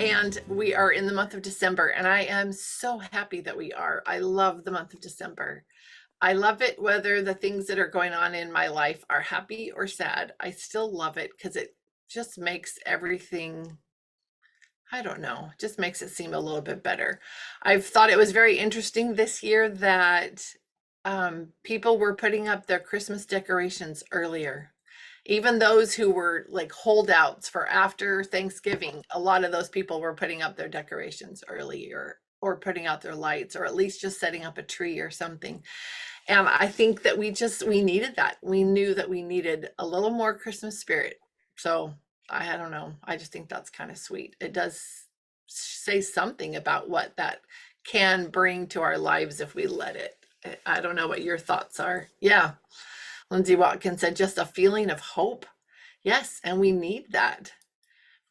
And we are in the month of December, and I am so happy that we are. I love the month of December. I love it whether the things that are going on in my life are happy or sad. I still love it because it just makes everything, I don't know, just makes it seem a little bit better. I've thought it was very interesting this year that people were putting up their Christmas decorations earlier. Even those who were like holdouts for after Thanksgiving, a lot of those people were putting up their decorations earlier or putting out their lights or at least just setting up a tree or something. And I think that we needed that. We knew that we needed a little more Christmas spirit. So I don't know. I just think that's kind of sweet. It does say something about what that can bring to our lives if we let it. I don't know what your thoughts are. Yeah. Lindsay Watkins said just a feeling of hope. Yes, and we need that.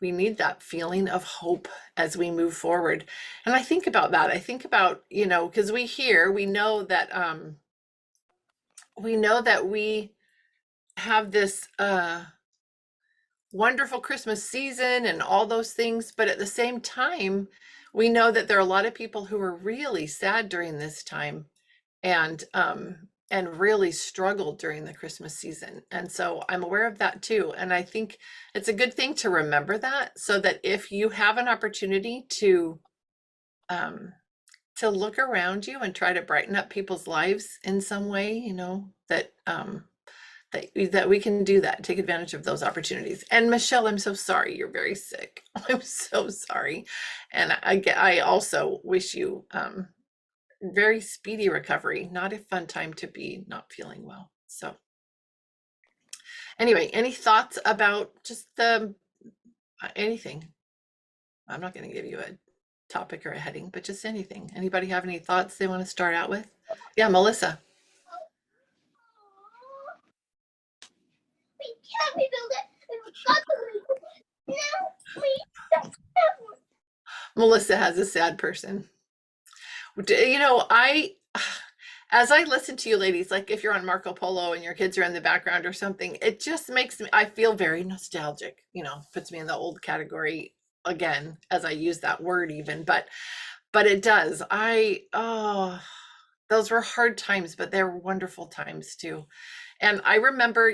We need that feeling of hope as we move forward. And I think about that. I think about, because we know that we have this wonderful Christmas season and all those things, but at the same time, we know that there are a lot of people who are really sad during this time and really struggled during the Christmas season. And so I'm aware of that too. And I think it's a good thing to remember that so that if you have an opportunity um, to look around you and try to brighten up people's lives in some way, that we can do that, take advantage of those opportunities. And Michelle, I'm so sorry you're very sick. I'm so sorry. And I also wish you very speedy recovery. Not a fun time to be not feeling well. So anyway, any thoughts about just anything? I'm not going to give you a topic or a heading, but just anything. Anybody have any thoughts they want to start out with? Yeah, Melissa. Melissa has a sad person. As I listen to you ladies, like if you're on Marco Polo and your kids are in the background or something, it just makes me, I feel very nostalgic, puts me in the old category again, as I use that word even, but it does. Those were hard times, but they're wonderful times too. And I remember,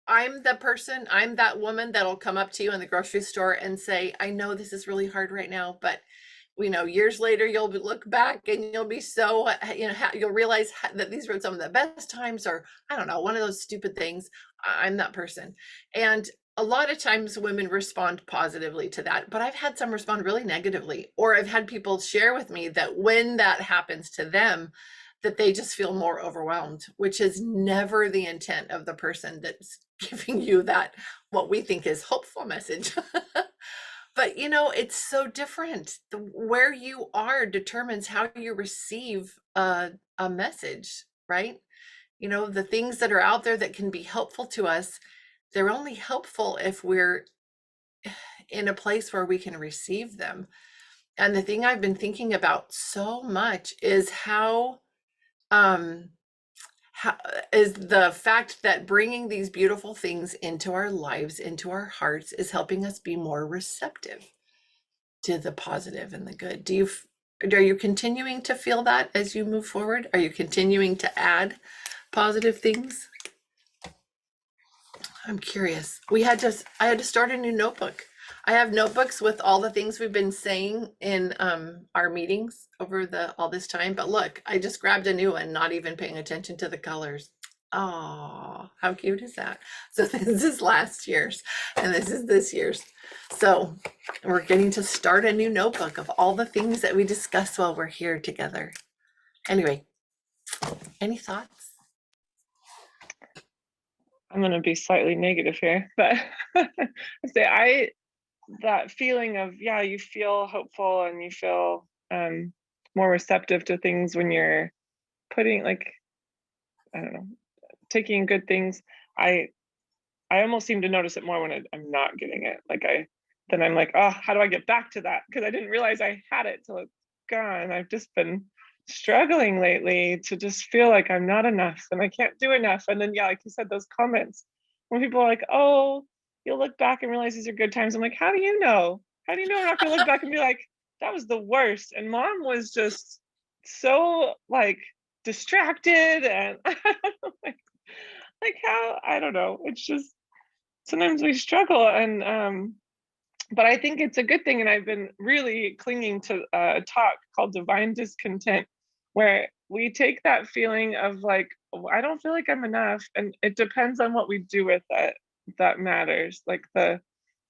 I'm that woman that'll come up to you in the grocery store and say, I know this is really hard right now, but years later, you'll look back and you'll be so, you'll realize that these were some of the best times, or I don't know, one of those stupid things. I'm that person. And a lot of times women respond positively to that, but I've had some respond really negatively, or I've had people share with me that when that happens to them, that they just feel more overwhelmed, which is never the intent of the person that's giving you that, what we think is hopeful message. But it's so different. Where you are determines how you receive a message, right? The things that are out there that can be helpful to us, they're only helpful if we're in a place where we can receive them. And the thing I've been thinking about so much is how is the fact that bringing these beautiful things into our lives, into our hearts, is helping us be more receptive to the positive and the good. Are you continuing to feel that as you move forward? Are you continuing to add positive things? I'm curious. I had to start a new notebook. I have notebooks with all the things we've been saying in our meetings over all this time. But look, I just grabbed a new one, not even paying attention to the colors. Oh, how cute is that? So this is last year's and this is this year's. So we're getting to start a new notebook of all the things that we discuss while we're here together. Anyway, any thoughts? I'm going to be slightly negative here, but that feeling of, yeah, you feel hopeful and you feel more receptive to things when you're putting, like, I don't know, taking good things. I almost seem to notice it more when I'm not getting it. Then I'm like, oh, how do I get back to that? Because I didn't realize I had it till it's gone. I've just been struggling lately to just feel like I'm not enough and I can't do enough. And then, yeah, like you said, those comments when people are like, oh, you'll look back and realize these are good times. I'm like, how do you know? How do you know I'm not gonna look back and be like, that was the worst? And mom was just so like distracted and like how, I don't know. It's just sometimes we struggle and but I think it's a good thing. And I've been really clinging to a talk called Divine Discontent, where we take that feeling of like, "Oh, I don't feel like I'm enough." And it depends on what we do with it that matters. Like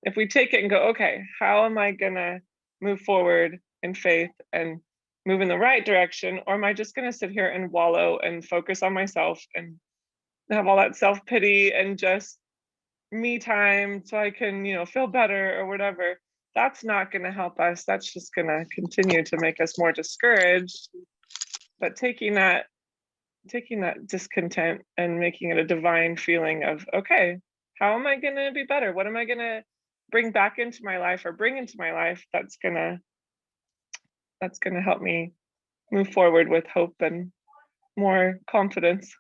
if we take it and go, okay, how am I gonna move forward in faith and move in the right direction? Or am I just gonna sit here and wallow and focus on myself and have all that self-pity and just me time so I can, feel better or whatever? That's not going to help us. That's just going to continue to make us more discouraged. But taking that discontent and making it a divine feeling of, okay, how am I going to be better? What am I going to bring back into my life or bring into my life that's going to help me move forward with hope and more confidence.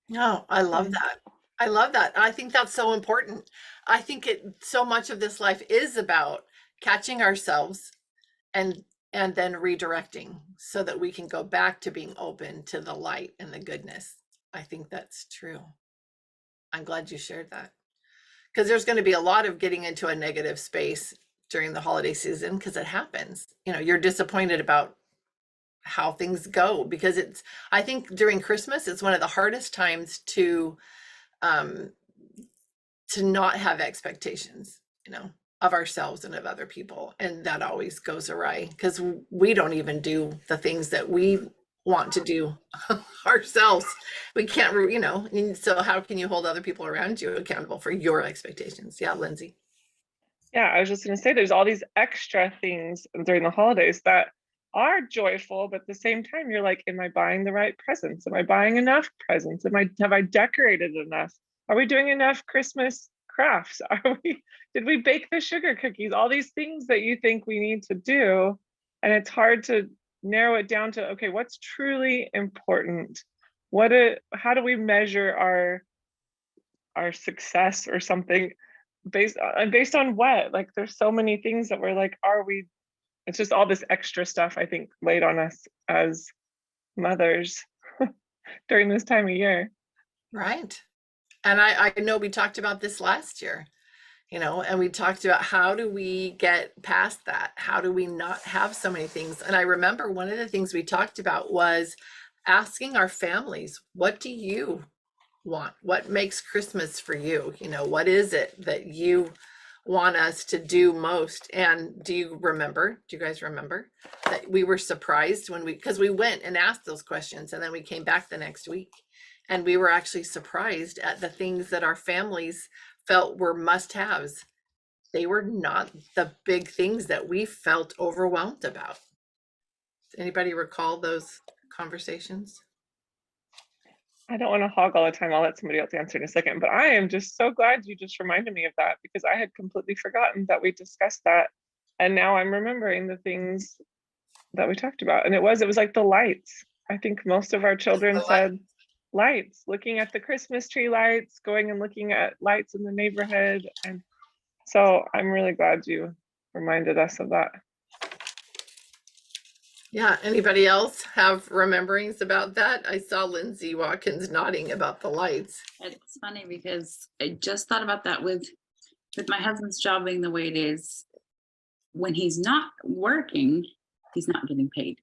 No, I love that. I love that. I think that's so important. I think so much of this life is about catching ourselves and then redirecting so that we can go back to being open to the light and the goodness. I think that's true. I'm glad you shared that, because there's going to be a lot of getting into a negative space during the holiday season, because it happens. You're disappointed about how things go, because I think during Christmas, it's one of the hardest times to not have expectations, of ourselves and of other people. And that always goes awry because we don't even do the things that we want to do ourselves. We can't, and so how can you hold other people around you accountable for your expectations? Yeah, Lindsay. Yeah, I was just going to say there's all these extra things during the holidays that are joyful, but at the same time, you're like, am I buying the right presents? Am I buying enough presents? Have I decorated enough? Are we doing enough Christmas crafts? Did we bake the sugar cookies? All these things that you think we need to do. And it's hard to narrow it down to, okay, what's truly important? How do we measure our success or something based on what? Like, there's so many things that we're like, it's just all this extra stuff, I think, laid on us as mothers during this time of year. Right. And I know we talked about this last year, and we talked about how do we get past that? How do we not have so many things? And I remember one of the things we talked about was asking our families, what do you want? What makes Christmas for you? What is it that you want us to do most? And do you guys remember that we were surprised because we went and asked those questions, and then we came back the next week, and we were actually surprised at the things that our families felt were must-haves. They were not the big things that we felt overwhelmed about. Does anybody recall those conversations? I don't want to hog all the time. I'll let somebody else answer in a second, but I am just so glad you just reminded me of that, because I had completely forgotten that we discussed that. And now I'm remembering the things that we talked about. And it was like the lights. I think most of our children said lights, looking at the Christmas tree lights, going and looking at lights in the neighborhood. And so I'm really glad you reminded us of that. Yeah, anybody else have rememberings about that? I saw Lindsay Watkins nodding about the lights. It's funny because I just thought about that with my husband's job being the way it is. When he's not working, he's not getting paid.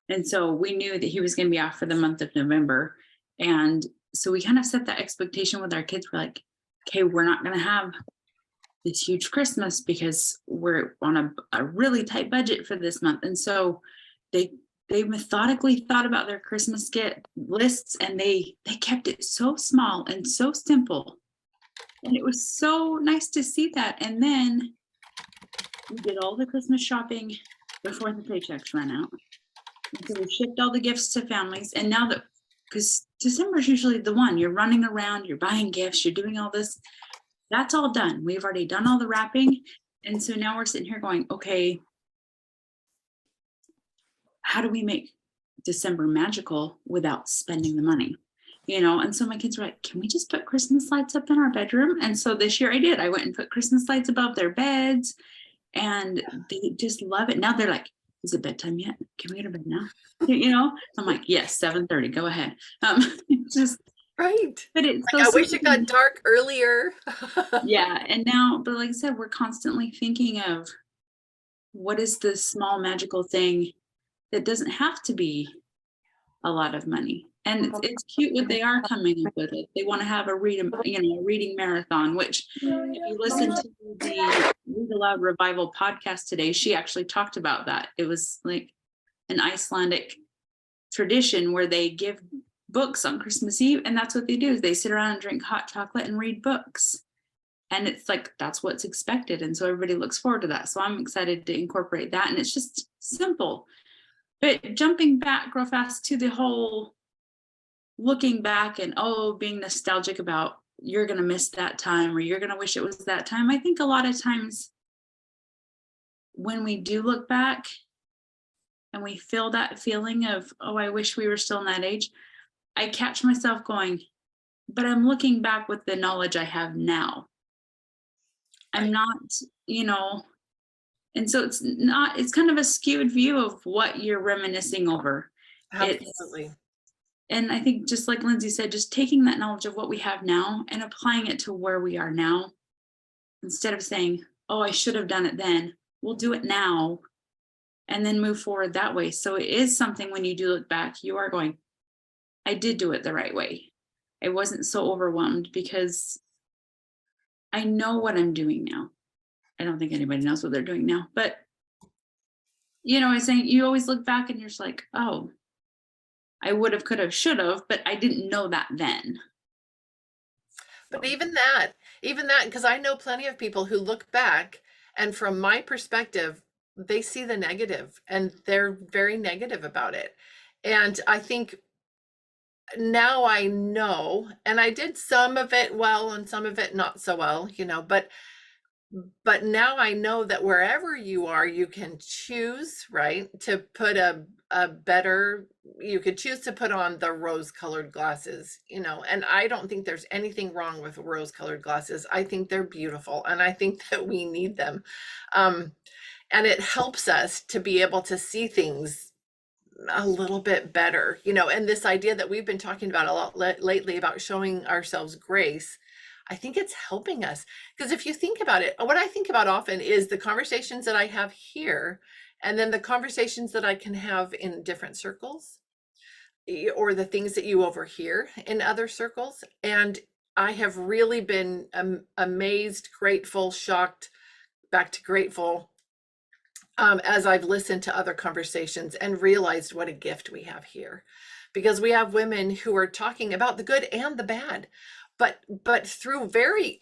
And so we knew that he was going to be off for the month of November. And so we kind of set that expectation with our kids. We're like, okay, we're not going to have this huge Christmas because we're on a really tight budget for this month. And so they methodically thought about their Christmas gift lists, and they kept it so small and so simple. And it was so nice to see that. And then we did all the Christmas shopping before the paychecks ran out. And so we shipped all the gifts to families. And now that, because December is usually the one, you're running around, you're buying gifts, you're doing all this. That's all done. We've already done all the wrapping. And so now we're sitting here going, okay, how do we make December magical without spending the money? And so my kids were like, can we just put Christmas lights up in our bedroom? And so this year I did. I went and put Christmas lights above their beds. and they just love it. Now they're like, is it bedtime yet? Can we go to bed now? You know, I'm like, yes, 7:30, go ahead. It's just, Right. but it's Like, those I wish simple it got things. dark earlier. Yeah. And now, but like I said, we're constantly thinking of what is the small magical thing that doesn't have to be a lot of money. And it's cute what they are coming up with it. They want to have a a reading marathon, which if you listen to the Read Aloud Revival podcast today, she actually talked about that. It was like an Icelandic tradition where they give books on Christmas Eve, and that's what they do is they sit around and drink hot chocolate and read books. And it's like that's what's expected. And so everybody looks forward to that. So I'm excited to incorporate that. And it's just simple. But jumping back real fast to the whole looking back and being nostalgic about you're going to miss that time or you're going to wish it was that time. I think a lot of times when we do look back and we feel that feeling of, oh, I wish we were still in that age, I catch myself going, but I'm looking back with the knowledge I have now. I'm not, and so it's kind of a skewed view of what you're reminiscing over. Absolutely. And I think just like Lindsay said, just taking that knowledge of what we have now and applying it to where we are now, instead of saying, oh, I should have done it then, we'll do it now and then move forward that way. So it is something when you do look back, you are going, I did do it the right way. I wasn't so overwhelmed because I know what I'm doing now. I don't think anybody knows what they're doing now, but I was saying you always look back and you're just like, oh, I would have, could have, should have, but I didn't know that then. But even that, because I know plenty of people who look back and from my perspective, they see the negative and they're very negative about it. And I think now I know, and I did some of it well and some of it not so well, but now I know that wherever you are, you can choose, right, to put you could choose to put on the rose-colored glasses, and I don't think there's anything wrong with rose-colored glasses. I think they're beautiful, and I think that we need them. And it helps us to be able to see things a little bit better, and this idea that we've been talking about a lot lately about showing ourselves grace. I think it's helping us because if you think about it, what I think about often is the conversations that I have here and then the conversations that I can have in different circles or the things that you overhear in other circles. And I have really been amazed, grateful, shocked, back to grateful as I've listened to other conversations and realized what a gift we have here, because we have women who are talking about the good and the bad, but through very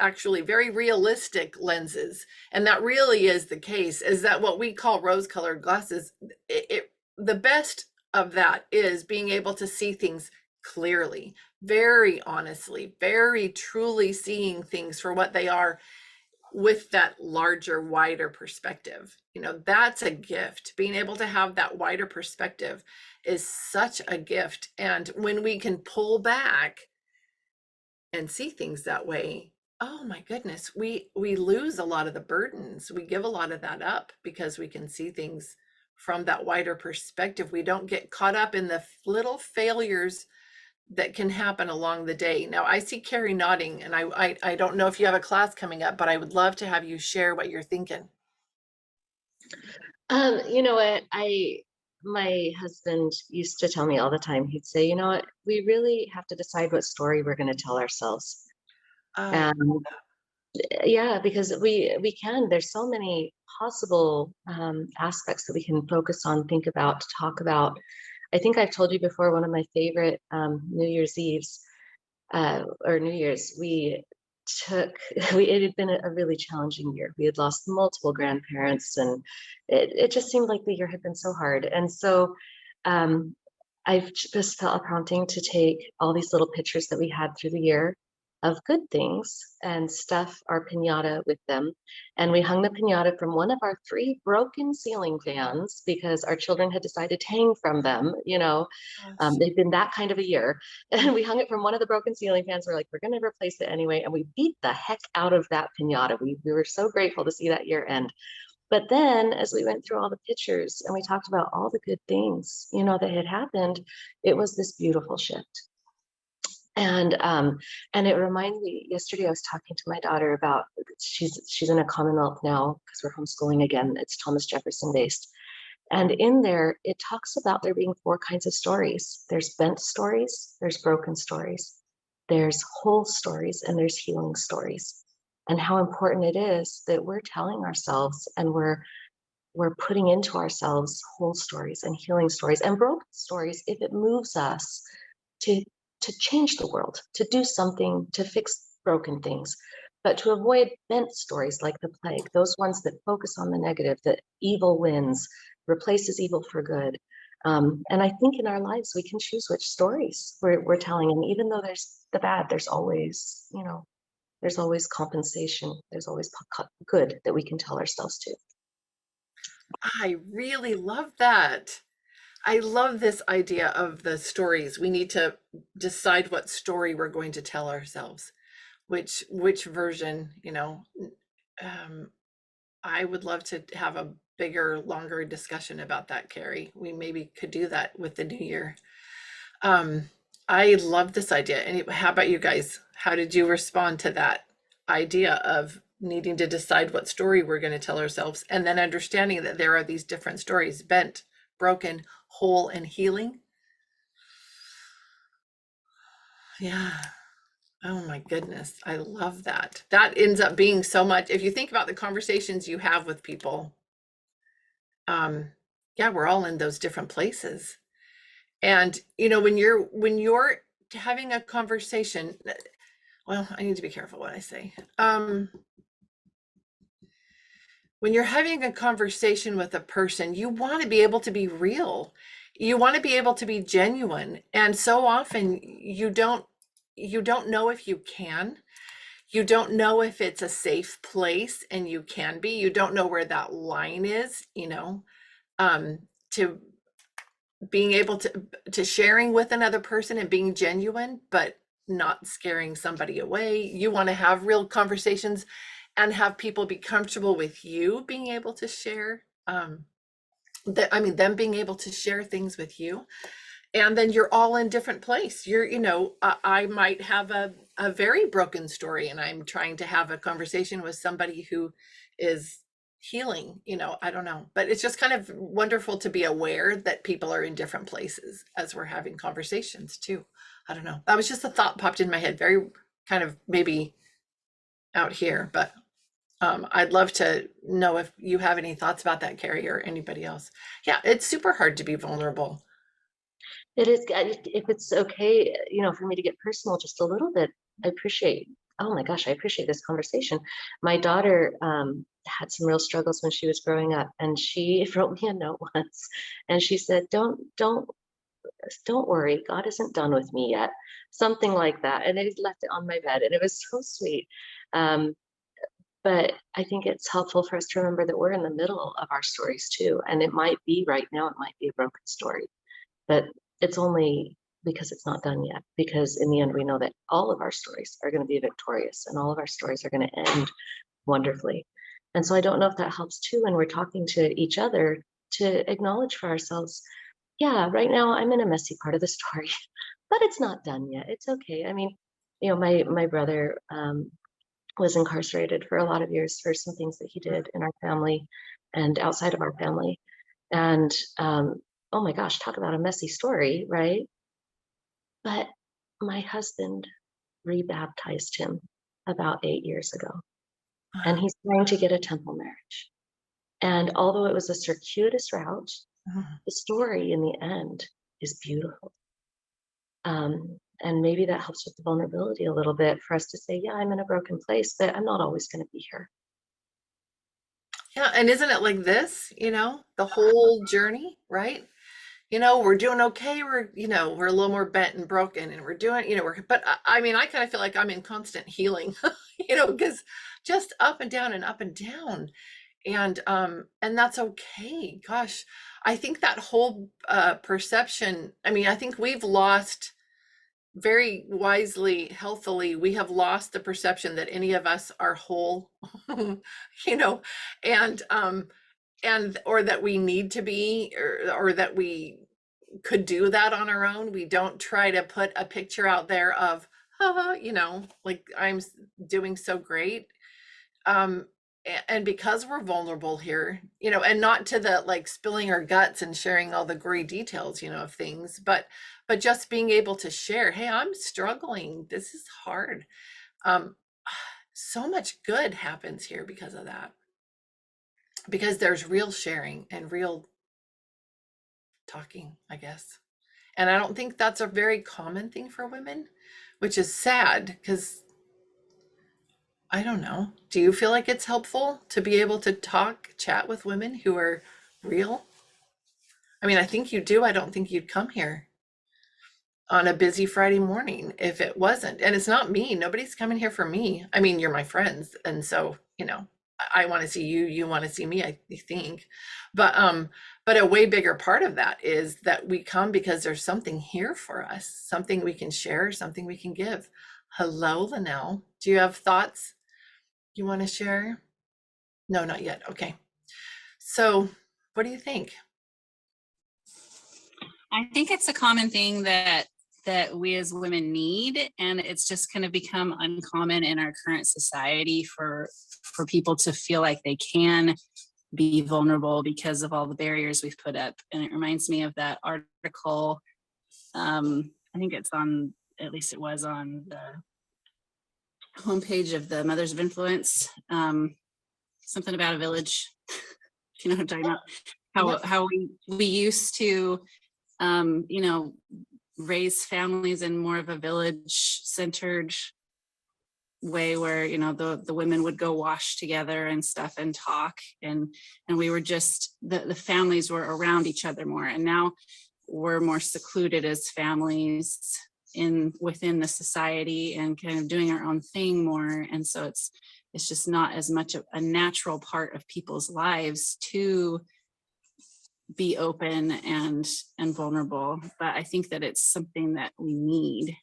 realistic lenses. And that really is the case, is that what we call rose-colored glasses, the best of that is being able to see things clearly, very honestly, very truly seeing things for what they are with that larger, wider perspective. That's a gift. Being able to have that wider perspective is such a gift. And when we can pull back and see things that way, oh my goodness, we lose a lot of the burdens. We give a lot of that up because we can see things from that wider perspective. We don't get caught up in the little failures that can happen along the day. Now I see Carrie nodding, and I don't know if you have a class coming up, but I would love to have you share what you're thinking. You know what, my husband used to tell me all the time, he'd say, you know what, we really have to decide what story we're going to tell ourselves. And yeah, because we can, there's so many possible aspects that we can focus on, think about, talk about. I think I've told you before, one of my favorite New Year's Eves or New Year's, it had been a really challenging year. We had lost multiple grandparents, and it just seemed like the year had been so hard. And so I've just felt a prompting to take all these little pictures that we had through the year of good things and stuff our piñata with them. And we hung the piñata from one of our 3 broken ceiling fans because our children had decided to hang from them. They've been that kind of a year. And we hung it from one of the broken ceiling fans. We're like, we're going to replace it anyway. And we beat the heck out of that piñata. We were so grateful to see that year end. But then as we went through all the pictures and we talked about all the good things, you know, that had happened, it was this beautiful shift. And it reminded me, yesterday I was talking to my daughter about, she's in a Commonwealth now because we're homeschooling again. It's Thomas Jefferson based. And in there, it talks about there being 4 kinds of stories. There's bent stories, there's broken stories, there's whole stories, and there's healing stories. And how important it is that we're telling ourselves and we're putting into ourselves whole stories and healing stories and broken stories if it moves us to change the world, to do something, to fix broken things, but to avoid bent stories like the plague, those ones that focus on the negative, that evil wins, replaces evil for good. And I think in our lives, we can choose which stories we're telling. And even though there's the bad, there's always, you know, there's always compensation. There's always good that we can tell ourselves too. I really love that. I love this idea of the stories. We need to decide what story we're going to tell ourselves, which version, you know. I would love to have a bigger, longer discussion about that, Carrie. We maybe could do that with the new year. I love this idea. And how about you guys? How did you respond to that idea of needing to decide what story we're going to tell ourselves, and then understanding that there are these different stories: bent, broken, whole, and healing? Yeah. Oh my goodness. I love that. That ends up being so much. If you think about the conversations you have with people, yeah, we're all in those different places. And you know, when you're having a conversation, well, I need to be careful what I say. When you're having a conversation with a person, you want to be able to be real. You want to be able to be genuine. And so often you don't know if you can. You don't know if it's a safe place and you can be. You don't know where that line is, you know, to being able to sharing with another person and being genuine, but not scaring somebody away. You want to have real conversations and have people be comfortable with you being able to share, them being able to share things with you. And then you're all in different place. You're, you know, I might have a very broken story and I'm trying to have a conversation with somebody who is healing, you know, I don't know, but it's just kind of wonderful to be aware that people are in different places as we're having conversations too. I don't know. That was just a thought popped in my head, very kind of maybe out here, but I'd love to know if you have any thoughts about that, Carrie, or anybody else. Yeah, it's super hard to be vulnerable. It is, if it's okay, you know, for me to get personal just a little bit, I appreciate, oh my gosh, I appreciate this conversation. My daughter had some real struggles when she was growing up, and she wrote me a note once, and she said, don't worry, God isn't done with me yet. Something like that. And I just left it on my bed, and it was so sweet. But I think it's helpful for us to remember that we're in the middle of our stories too. And it might be right now, it might be a broken story, but it's only because it's not done yet. Because in the end, we know that all of our stories are going to be victorious and all of our stories are going to end wonderfully. And so I don't know if that helps too when we're talking to each other, to acknowledge for ourselves, yeah, right now I'm in a messy part of the story, but it's not done yet. It's okay. I mean, you know, my brother was incarcerated for a lot of years for some things that he did in our family and outside of our family. And oh my gosh, talk about a messy story, right? But my husband rebaptized him about 8 years ago, and he's trying to get a temple marriage. And although it was a circuitous route, the story in the end is beautiful. And maybe that helps with the vulnerability a little bit for us to say, yeah, I'm in a broken place, but I'm not always going to be here. Yeah, and isn't it like this, you know, the whole journey, right? You know, we're doing okay. We're, you know, we're a little more bent and broken and we're doing, you know, but I mean, I kind of feel like I'm in constant healing, you know, because just up and down and up and down. And that's okay. Gosh, I think that whole perception, I mean, I think we've lost very wisely, healthily, we have lost the perception that any of us are whole, you know, and or that we need to be, or that we could do that on our own. We don't try to put a picture out there of, you know, like I'm doing so great. And because we're vulnerable here, you know, and not to the like spilling our guts and sharing all the gory details, you know, of things, but just being able to share, hey, I'm struggling, this is hard. um so much good happens here because of that, because there's real sharing and real talking, I guess. And I don't think that's a very common thing for women, which is sad, because I don't know. Do you feel like it's helpful to be able to chat with women who are real? I mean, I think you do. I don't think you'd come here on a busy Friday morning if it wasn't. And it's not me. Nobody's coming here for me. I mean, you're my friends. And so, you know, I want to see you, you want to see me, I think. But a way bigger part of that is that we come because there's something here for us, something we can share, something we can give. Hello, Linnell. Do you have thoughts you want to share? No, not yet. Okay. So what do you think? I think it's a common thing that we as women need, and it's just kind of become uncommon in our current society for people to feel like they can be vulnerable because of all the barriers we've put up. And it reminds me of that article. I think it's on, at least it was on the homepage of the Mothers of Influence. Something about a village. You know what I'm talking about? How we used to you know, raise families in more of a village centered way, where, you know, the women would go wash together and stuff and talk, and we were just, the families were around each other more. And now we're more secluded as families within the society and kind of doing our own thing more. And so it's just not as much of a natural part of people's lives to be open and vulnerable. But I think that it's something that we need.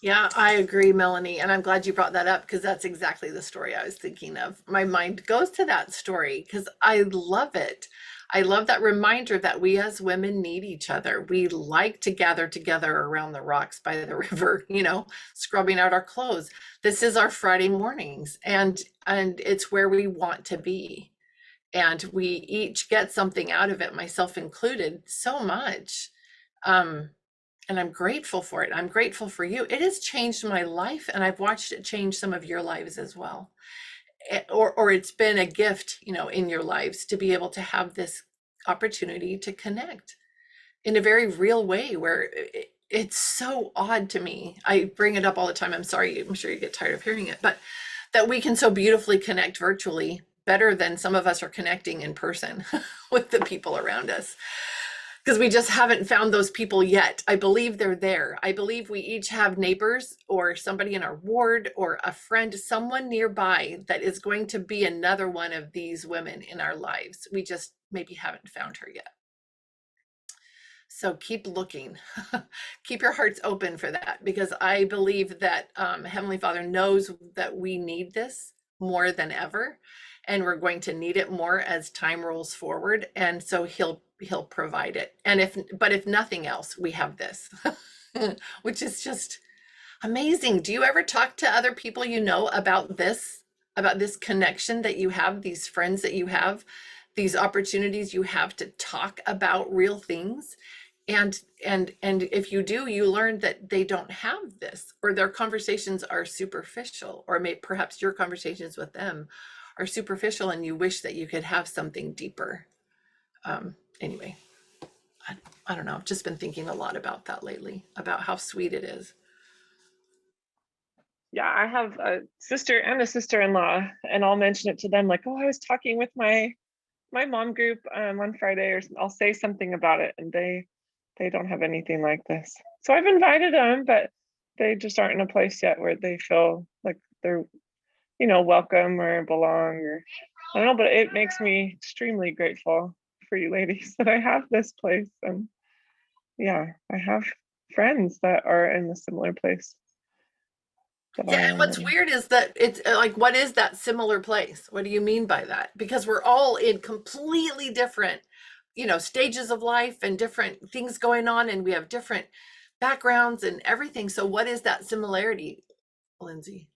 Yeah, I agree, Melanie. And I'm glad you brought that up, because that's exactly the story I was thinking of. My mind goes to that story because I love it. I love that reminder that we as women need each other. We like to gather together around the rocks by the river, you know, scrubbing out our clothes. This is our Friday mornings, and it's where we want to be. And we each get something out of it, myself included, so much. And I'm grateful for it. I'm grateful for you. It has changed my life, and I've watched it change some of your lives as well. Or it's been a gift, you know, in your lives to be able to have this opportunity to connect in a very real way, where it's so odd to me. I bring it up all the time. I'm sorry, I'm sure you get tired of hearing it, but that we can so beautifully connect virtually, better than some of us are connecting in person with the people around us, because we just haven't found those people yet. I believe they're there. I believe we each have neighbors or somebody in our ward or a friend, someone nearby that is going to be another one of these women in our lives. We just maybe haven't found her yet. So keep looking, keep your hearts open for that, because I believe that Heavenly Father knows that we need this more than ever, and we're going to need it more as time rolls forward. And so he'll provide it. And if nothing else, we have this, which is just amazing. Do you ever talk to other people you know about this connection that you have, these friends that you have, these opportunities you have to talk about real things? And if you do, you learn that they don't have this, or their conversations are superficial, or perhaps your conversations with them are superficial, and you wish that you could have something deeper. Anyway, I don't know. I've just been thinking a lot about that lately, about how sweet it is. Yeah, I have a sister and a sister-in-law, and I'll mention it to them, like, oh, I was talking with my mom group on Friday, or I'll say something about it, and they don't have anything like this. So I've invited them, but they just aren't in a place yet where they feel like they're, you know, welcome or belong, or I don't know, but it makes me extremely grateful for you ladies that I have this place. And yeah, I have friends that are in a similar place. that Yeah, I and am what's in. weird is that it's like, what is that similar place? What do you mean by that? Because we're all in completely different, stages of life and different things going on, and we have different backgrounds and everything. So what is that similarity, Lindsay?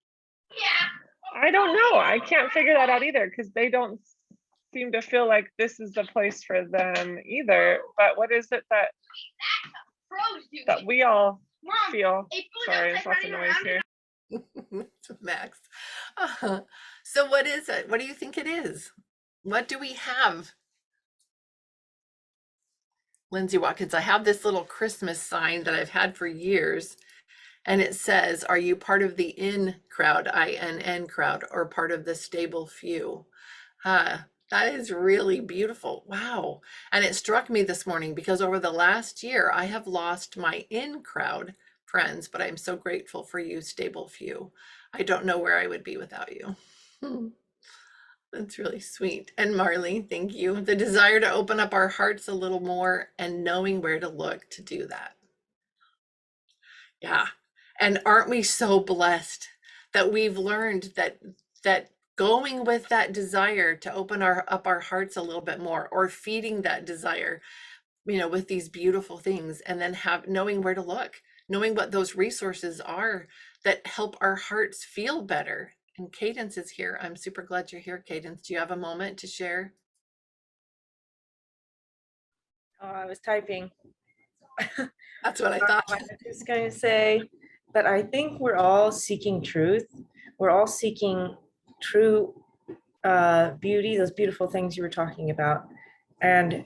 I don't know. I can't figure that out either because they don't seem to feel like this is the place for them either. But what is it that we all feel? Sorry, there's lots of noise here. Max. So what is it? What do you think it is? What do we have? Lindsay Watkins, I have this little Christmas sign that I've had for years, and it says, are you part of the in crowd, INN crowd, or part of the stable few? That is really beautiful. Wow. And it struck me this morning because over the last year, I have lost my in crowd friends, but I'm so grateful for you, stable few. I don't know where I would be without you. That's really sweet. And Marley, thank you. The desire to open up our hearts a little more and knowing where to look to do that. Yeah. And aren't we so blessed that we've learned that going with that desire to open up our hearts a little bit more, or feeding that desire, with these beautiful things, and then knowing where to look, knowing what those resources are that help our hearts feel better. And Cadence is here. I'm super glad you're here, Cadence. Do you have a moment to share? I was typing. That's what I thought. I was just going to say that I think we're all seeking truth. We're all seeking true beauty, those beautiful things you were talking about. And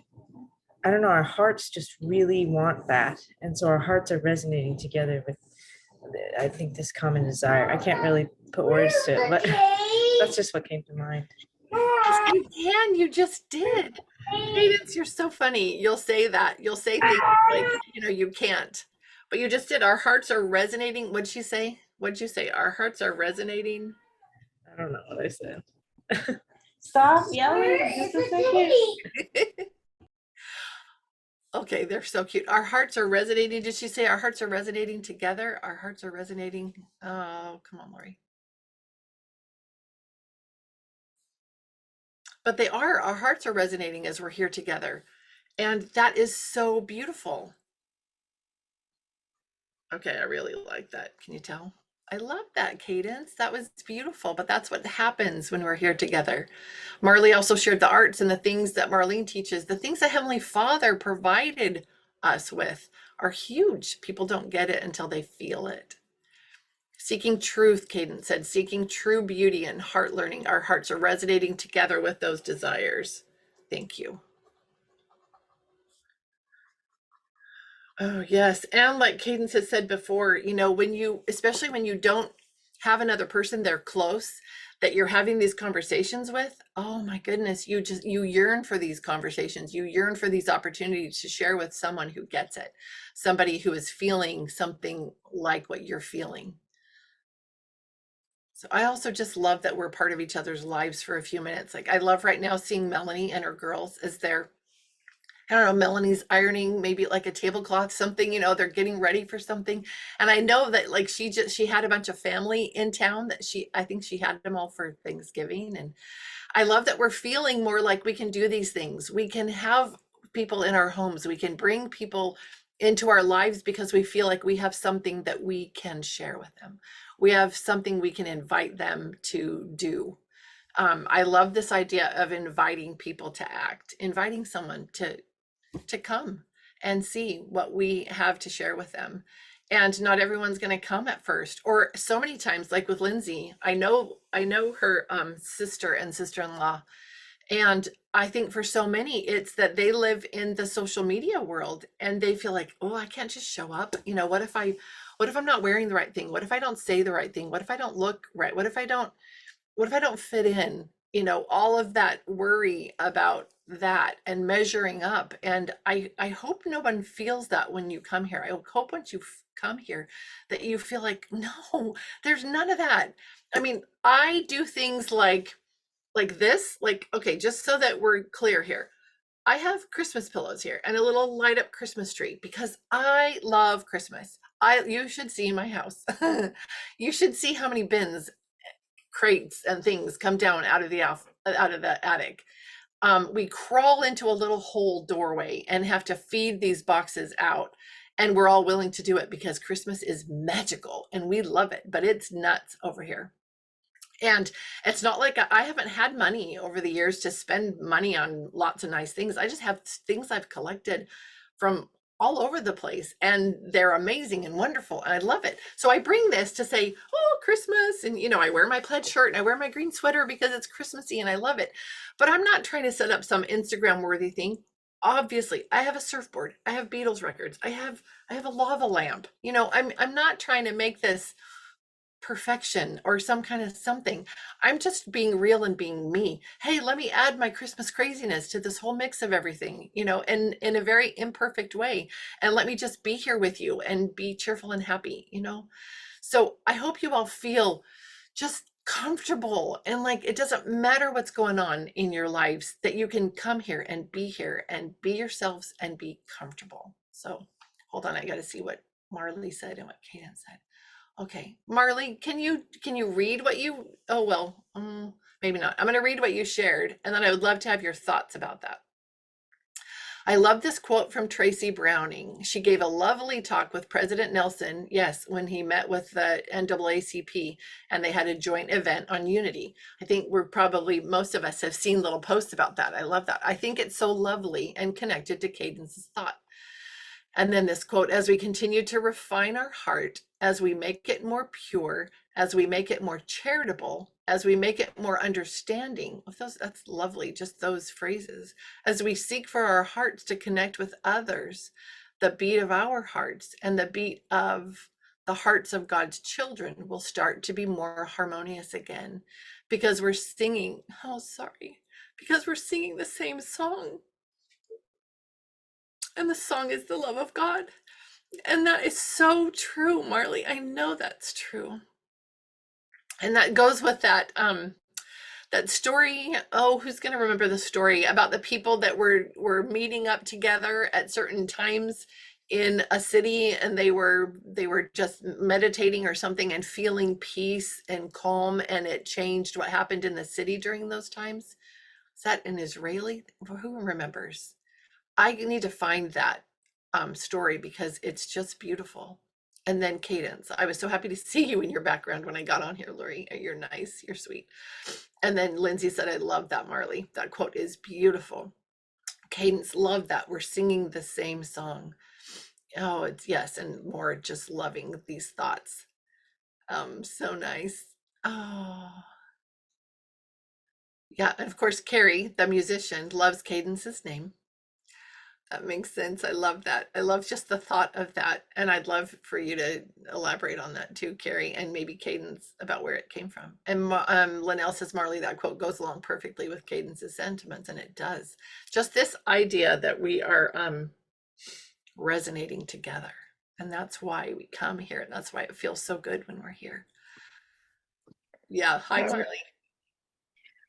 I don't know, our hearts just really want that. And so our hearts are resonating together with, I think, this common desire. I can't really put words to it, but that's just what came to mind. Yes, you can. You just did. Cadence, you're so funny. You'll say that. You'll say things like, you can't. But you just did. Our hearts are resonating. What'd she say? What'd you say? Our hearts are resonating. I don't know what I said. Stop yelling just a second. Okay, they're so cute. Our hearts are resonating. Did she say our hearts are resonating together? Our hearts are resonating. Oh, come on, Lori. But they are. Our hearts are resonating as we're here together. And that is so beautiful. Okay, I really like that. Can you tell? I love that, Cadence. That was beautiful, but that's what happens when we're here together. Marley also shared the arts and the things that Marlene teaches. The things that Heavenly Father provided us with are huge. People don't get it until they feel it. Seeking truth, Cadence said, seeking true beauty and heart learning. Our hearts are resonating together with those desires. Thank you. Oh, yes. And like Cadence has said before, especially when you don't have another person there close that you're having these conversations with, oh my goodness, you yearn for these conversations. You yearn for these opportunities to share with someone who gets it, somebody who is feeling something like what you're feeling. So I also just love that we're part of each other's lives for a few minutes. Like I love right now seeing Melanie and her girls as they're, I don't know, Melanie's ironing maybe like a tablecloth, something, they're getting ready for something. And I know that like she had a bunch of family in town that I think she had them all for Thanksgiving. And I love that we're feeling more like we can do these things. We can have people in our homes. We can bring people into our lives because we feel like we have something that we can share with them. We have something we can invite them to do. I love this idea of inviting people to act, inviting someone to come and see what we have to share with them. And not everyone's going to come at first, or so many times, like with Lindsay, I know her sister and sister-in-law. And I think for so many, it's that they live in the social media world and they feel like, oh, I can't just show up. What if I'm not wearing the right thing? What if I don't say the right thing? What if I don't look right? What if I don't fit in? All of that worry about that and measuring up. And I hope no one feels that when you come here. I hope once you come here that you feel like, no, there's none of that. I mean, I do things like this, okay, just so that we're clear here. I have Christmas pillows here and a little light up Christmas tree because I love Christmas. You should see my house. You should see how many bins, crates and things come down out of the attic. We crawl into a little hole doorway and have to feed these boxes out. And we're all willing to do it because Christmas is magical and we love it, but it's nuts over here. And it's not like I haven't had money over the years to spend money on lots of nice things. I just have things I've collected from all over the place, and they're amazing and wonderful, and I love it. So I bring this to say, oh, Christmas, and I wear my pledge shirt and I wear my green sweater because it's Christmassy and I love it. But I'm not trying to set up some Instagram worthy thing. Obviously, I have a surfboard, I have Beatles records, I have a lava lamp. I'm not trying to make this perfection or some kind of something. I'm just being real and being me. Hey, let me add my Christmas craziness to this whole mix of everything, and in a very imperfect way. And let me just be here with you and be cheerful and happy. So I hope you all feel just comfortable and like it doesn't matter what's going on in your lives, that you can come here and be yourselves and be comfortable. So hold on, I got to see what Marley said and what Kaden said. Okay, Marley, can you read what you, oh, well, maybe not. I'm going to read what you shared, and then I would love to have your thoughts about that. I love this quote from Tracy Browning. She gave a lovely talk with President Nelson, yes, when he met with the NAACP, and they had a joint event on unity. I think most of us have seen little posts about that. I love that. I think it's so lovely and connected to Cadence's thought. And then this quote, as we continue to refine our heart, as we make it more pure, as we make it more charitable, as we make it more understanding, that's lovely, just those phrases, as we seek for our hearts to connect with others, the beat of our hearts and the beat of the hearts of God's children will start to be more harmonious again, because we're singing, because we're singing the same song. And the song is the love of God. And that is so true, Marley. I know that's true. And that goes with that story. Oh, who's going to remember the story about the people that were meeting up together at certain times in a city, and they were just meditating or something and feeling peace and calm, and it changed what happened in the city during those times? Is that an Israeli? Who remembers? I need to find that story because it's just beautiful. And then Cadence, I was so happy to see you in your background when I got on here, Lori. You're nice, you're sweet. And then Lindsay said, I love that, Marley. That quote is beautiful. Cadence, love that. We're singing the same song. Oh, it's yes, and more just loving these thoughts. So nice. Oh. Yeah, and of course, Carrie, the musician, loves Cadence's name. That makes sense. I love that. I love just the thought of that. And I'd love for you to elaborate on that too, Carrie, and maybe Cadence about where it came from. And Linnell says, Marley, that quote goes along perfectly with Cadence's sentiments, and it does. Just this idea that we are resonating together. And that's why we come here. And that's why it feels so good when we're here. Yeah. Hi, Marley.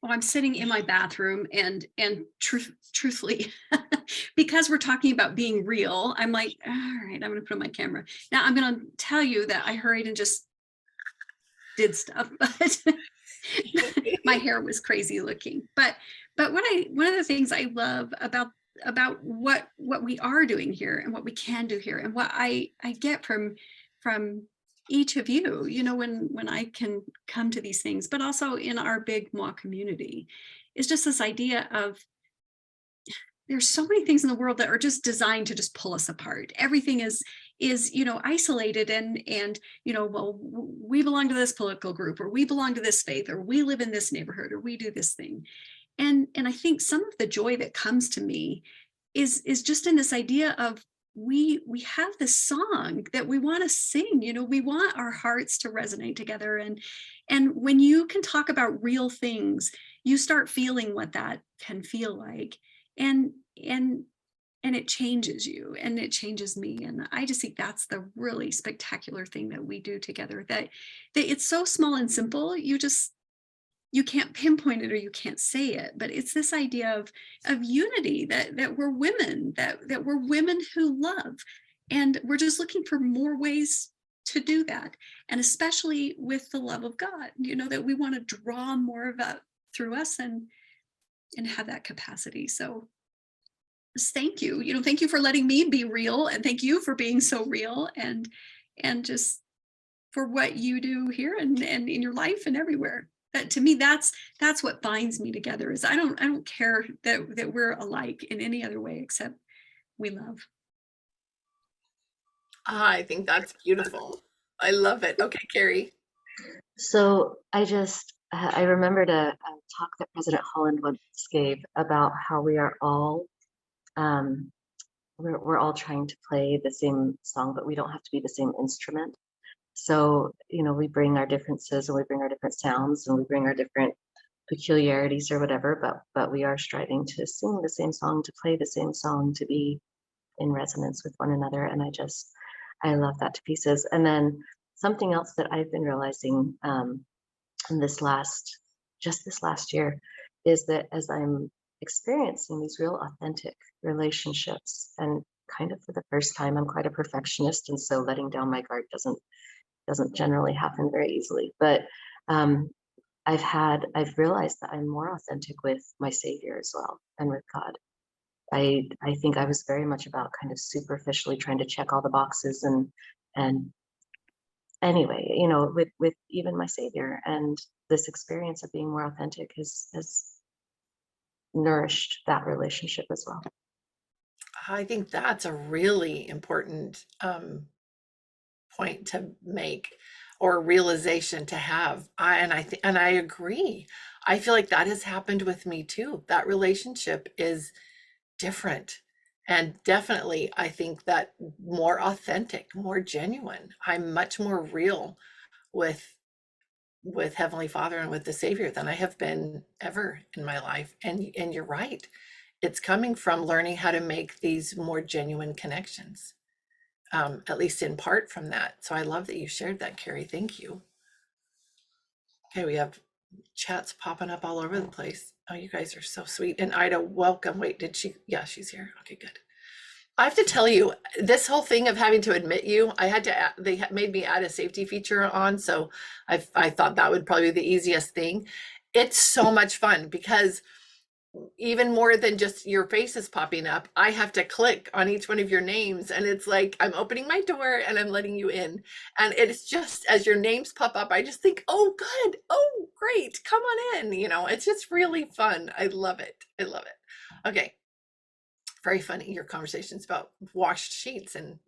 Well, I'm sitting in my bathroom and truthfully, because we're talking about being real, I'm like, all right, I'm going to put on my camera. Now I'm going to tell you that I hurried and just did stuff, but my hair was crazy looking. But one of the things I love about what we are doing here and what we can do here and what I get from each of you, when I can come to these things, but also in our big MOA community, is just this idea of there's so many things in the world that are just designed to just pull us apart. Everything is isolated and well, we belong to this political group, or we belong to this faith, or we live in this neighborhood, or we do this thing. And I think some of the joy that comes to me is just in this idea of we have this song that we want to sing. We want our hearts to resonate together, and when you can talk about real things, you start feeling what that can feel like, and it changes you, and it changes me. And I just think that's the really spectacular thing that we do together, that it's so small and simple. You you can't pinpoint it or you can't say it, but it's this idea of unity, that we're women, that we're women who love. And we're just looking for more ways to do that. And especially with the love of God, that we want to draw more of that through us and have that capacity. So just thank you. Thank you for letting me be real, and thank you for being so real, and just for what you do here and in your life and everywhere. That, to me, that's what binds me together. Is I don't care that we're alike in any other way except we love. I think that's beautiful. I love it. Okay, Carrie. So I remembered a talk that President Holland once gave about how we are all, we're all trying to play the same song, but we don't have to be the same instrument. So, we bring our differences and we bring our different sounds and we bring our different peculiarities or whatever, but we are striving to sing the same song, to play the same song, to be in resonance with one another. And I love that to pieces. And then something else that I've been realizing in this last year is that as I'm experiencing these real authentic relationships, and kind of for the first time, I'm quite a perfectionist, and so letting down my guard doesn't generally happen very easily. But I've realized that I'm more authentic with my Savior as well, and with God. I think I was very much about kind of superficially trying to check all the boxes, and anyway, with even my Savior, and this experience of being more authentic has nourished that relationship as well. I think that's a really important point to make, or realization to have. And I agree. I feel like that has happened with me too. That relationship is different. And definitely, I think that more authentic, more genuine. I'm much more real with Heavenly Father and with the Savior than I have been ever in my life. And you're right. It's coming from learning how to make these more genuine connections, at least in part from that. So I love that you shared that, Carrie. Thank you. Okay, we have chats popping up all over the place. Oh, you guys are so sweet. And Ida, welcome. Wait, yeah, she's here. Okay, good. I have to tell you, this whole thing of having to admit you, they made me add a safety feature on. So I thought that would probably be the easiest thing. It's so much fun because even more than just your faces popping up, I have to click on each one of your names, and it's like I'm opening my door and I'm letting you in. And it's just, as your names pop up, I just think, oh, good. Oh, great. Come on in. It's just really fun. I love it. I love it. Okay. Very funny. Your conversations about washed sheets and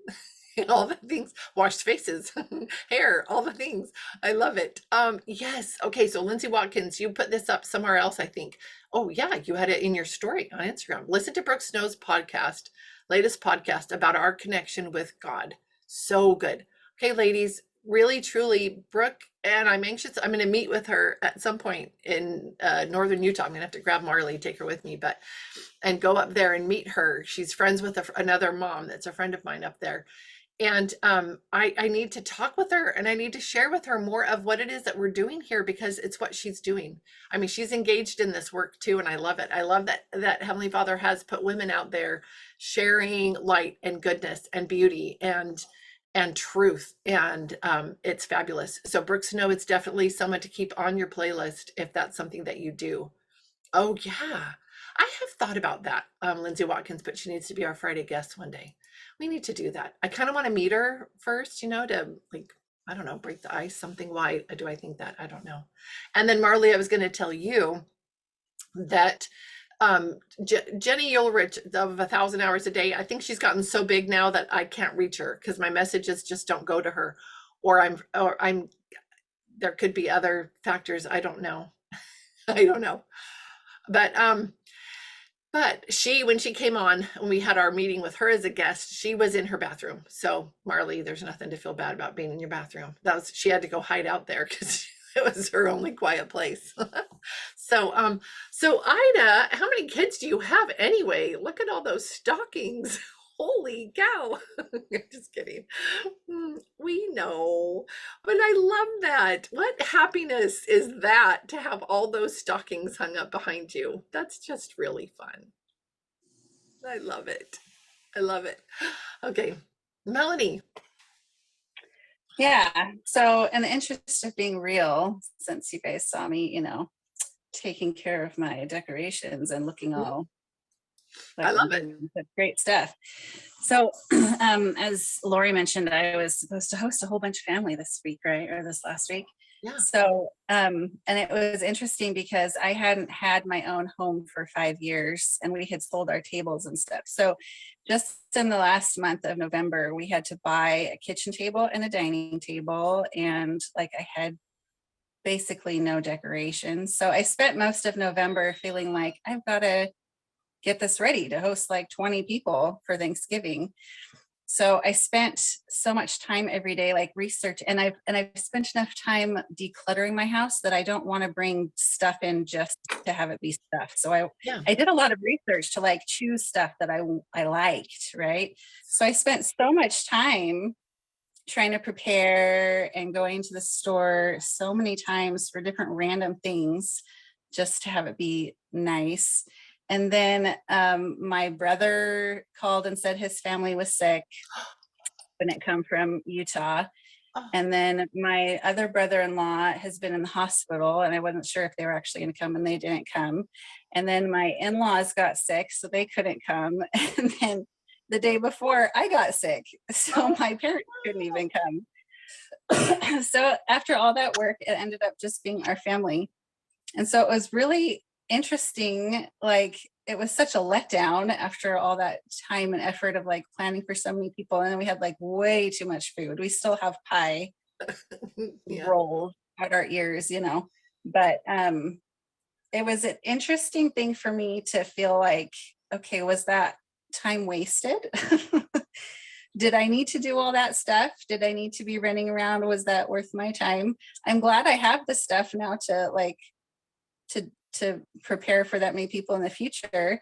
all the things, washed faces, hair, all the things. I love it. Yes. Okay. So Lindsay Watkins, you put this up somewhere else, I think. Oh yeah. You had it in your story on Instagram. Listen to Brooke Snow's latest podcast about our connection with God. So good. Okay, ladies, really, truly, Brooke, and I'm anxious. I'm going to meet with her at some point in northern Utah. I'm going to have to grab Marley, take her with me, and go up there and meet her. She's friends with another mom that's a friend of mine up there. And I need to talk with her, and I need to share with her more of what it is that we're doing here, because it's what she's doing. I mean, she's engaged in this work too, and I love it. I love that Heavenly Father has put women out there sharing light and goodness and beauty and truth, and it's fabulous. So Brooke Snow, it's definitely someone to keep on your playlist if that's something that you do. Oh yeah, I have thought about that, Lindsay Watkins, but she needs to be our Friday guest one day. We need to do that. I kind of want to meet her first, to like, I don't know, break the ice, something. Why do I think that? I don't know. And then Marley, I was going to tell you that Jenny Ulrich of 1,000 Hours a Day, I think she's gotten so big now that I can't reach her because my messages just don't go to her, or I'm there could be other factors. I don't know. I don't know. But when she came on, when we had our meeting with her as a guest, she was in her bathroom. So Marley, there's nothing to feel bad about being in your bathroom. She had to go hide out there because it was her only quiet place. So Ida, how many kids do you have anyway? Look at all those stockings. holy cow. I'm just kidding. We know, but I love that. What happiness is that to have all those stockings hung up behind you? That's just really fun. I love it. I love it. Okay, Melanie. Yeah. So in the interest of being real, since you guys saw me, taking care of my decorations and looking all I love it. great stuff. So as Lori mentioned, I was supposed to host a whole bunch of family this week, right? Or this last week. Yeah. So and it was interesting because I hadn't had my own home for 5 years and we had sold our tables and stuff. So just in the last month of November, we had to buy a kitchen table and a dining table. And like I had basically no decorations. So I spent most of November feeling like I've got to get this ready to host like 20 people for Thanksgiving. So I spent so much time every day like research, and I've spent enough time decluttering my house that I don't want to bring stuff in just to have it be stuff. So I did a lot of research to like choose stuff that I liked, right? So I spent so much time trying to prepare and going to the store so many times for different random things just to have it be nice. And then my brother called and said his family was sick when it come from Utah. And then my other brother-in-law has been in the hospital and I wasn't sure if they were actually going to come and they didn't come. And then my in-laws got sick, so they couldn't come. And then the day before I got sick, so my parents couldn't even come. So after all that work, it ended up just being our family. And so it was really interesting. Like it was such a letdown after all that time and effort of like planning for so many people. And then we had like way too much food. We still have pie rolled out our ears, but it was an interesting thing for me to feel like, okay, was that time wasted? Did I need to do all that stuff? Did I need to be running around? Was that worth my time? I'm glad I have the stuff now to like to prepare for that many people in the future.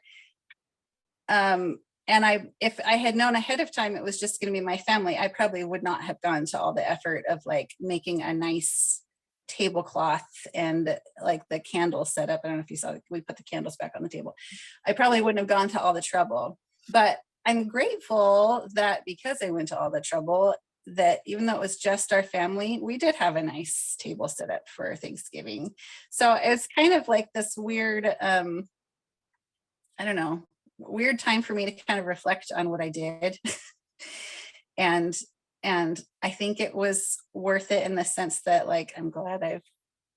And if I had known ahead of time it was just going to be my family, I probably would not have gone to all the effort of like making a nice tablecloth and like the candle setup. I don't know if you saw, we put the candles back on the table. I probably wouldn't have gone to all the trouble, but I'm grateful that because I went to all the trouble, that even though it was just our family, we did have a nice table set up for Thanksgiving. So it's kind of like this weird, I don't know, weird time for me to kind of reflect on what I did. and I think it was worth it in the sense that like, I'm glad I've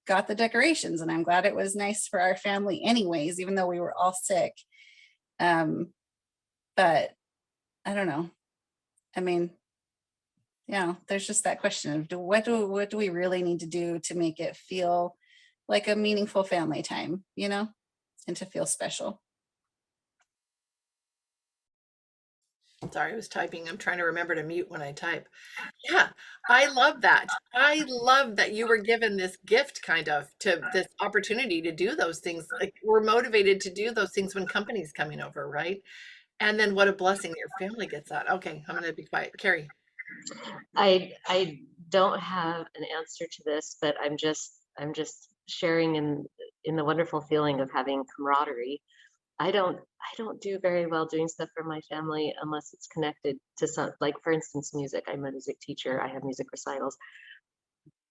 got the decorations and I'm glad it was nice for our family anyways, even though we were all sick. But I don't know. I mean, there's just that question of what do we really need to do to make it feel like a meaningful family time, and to feel special. Sorry, I was typing. I'm trying to remember to mute when I type. Yeah, I love that. I love that you were given this gift kind of to this opportunity to do those things. Like we're motivated to do those things when company's coming over, right? And then what a blessing your family gets that. Okay, I'm going to be quiet. Carrie. I don't have an answer to this, but I'm just sharing in the wonderful feeling of having camaraderie. I don't do very well doing stuff for my family unless it's connected to some, like for instance, music. I'm a music teacher. I have music recitals.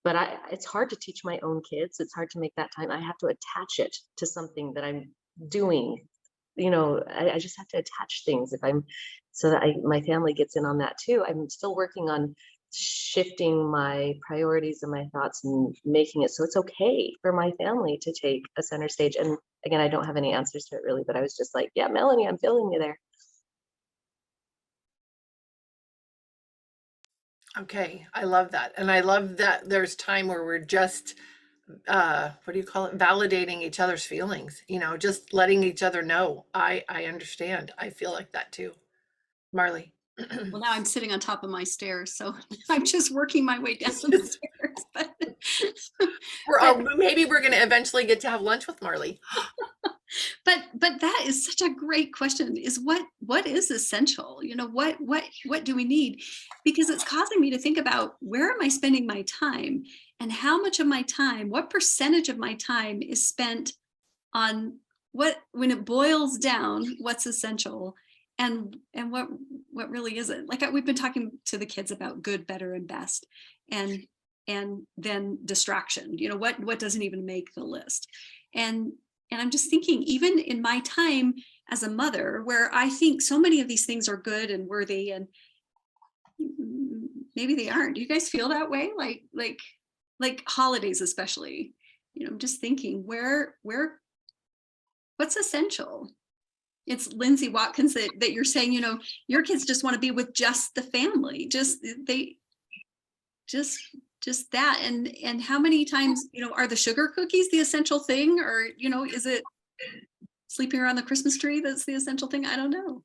But it's hard to teach my own kids. It's hard to make that time. I have to attach it to something that I'm doing. I just have to attach things so that my family gets in on that too. I'm still working on shifting my priorities and my thoughts and making it so it's okay for my family to take a center stage. And again, I don't have any answers to it really, but I was just like, yeah, Melanie, I'm feeling you there. Okay, I love that. And I love that there's time where we're just what do you call it, validating each other's feelings, just letting each other know I understand. I feel like that too. Marley. Well, now I'm sitting on top of my stairs, so I'm just working my way down the stairs. But Maybe we're going to eventually get to have lunch with Marley. But that is such a great question, is what is essential? You know, what do we need? Because it's causing me to think about, where am I spending my time, and how much of my time, what percentage of my time is spent on when it boils down, what's essential, and what really isn't. Like, we've been talking to the kids about good, better, and best, and then distraction, you know, what doesn't even make the list. And I'm just thinking, even in my time as a mother, where I think so many of these things are good and worthy, and maybe they aren't. Do you guys feel that way? Like holidays, especially, you know, I'm just thinking, what's essential? It's Lindsay Watkins that you're saying, you know, your kids just want to be with just the family, just that. And how many times, you know, are the sugar cookies the essential thing? Or, you know, is it sleeping around the Christmas tree that's the essential thing? I don't know.